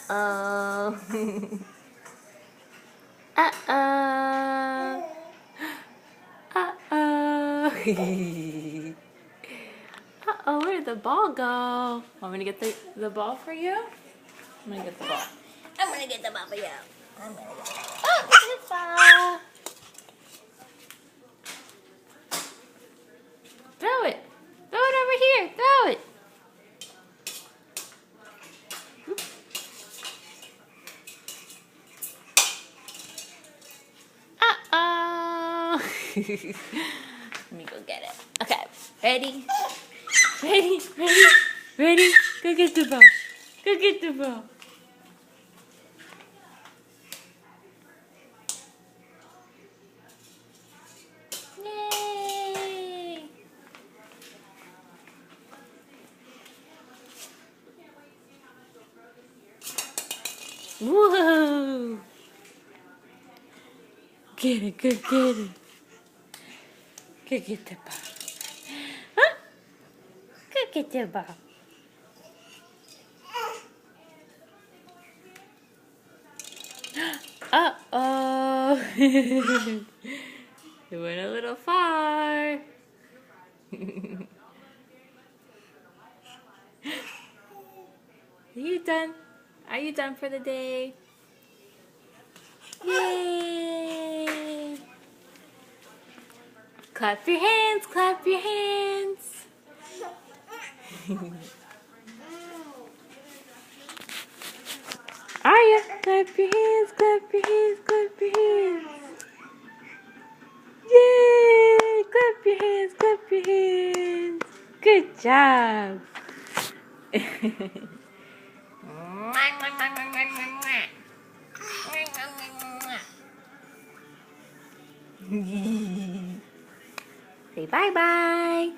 Uh-oh. Uh-oh. Uh-oh. Uh-oh, where did the ball go? Want me to get the ball for you? I'm gonna get the ball. I'm gonna get the ball for you. I'm gonna get the ball. Oh, good ball. Throw it. Throw it over here. Throw it. Uh-oh. Let me go get it. Okay, ready? Ready? Ready? Ready? Go get the ball. Go get the ball. Yay! Whoa! Get it, go get it. Go get the ball. Huh? Go get the ball. Uh-oh. It went a little far. Are you done? Are you done for the day? Yay! Clap your hands, clap your hands. Arya, clap your hands, clap your hands, clap your hands. Yay! Clap your hands, clap your hands. Good job. Say bye-bye.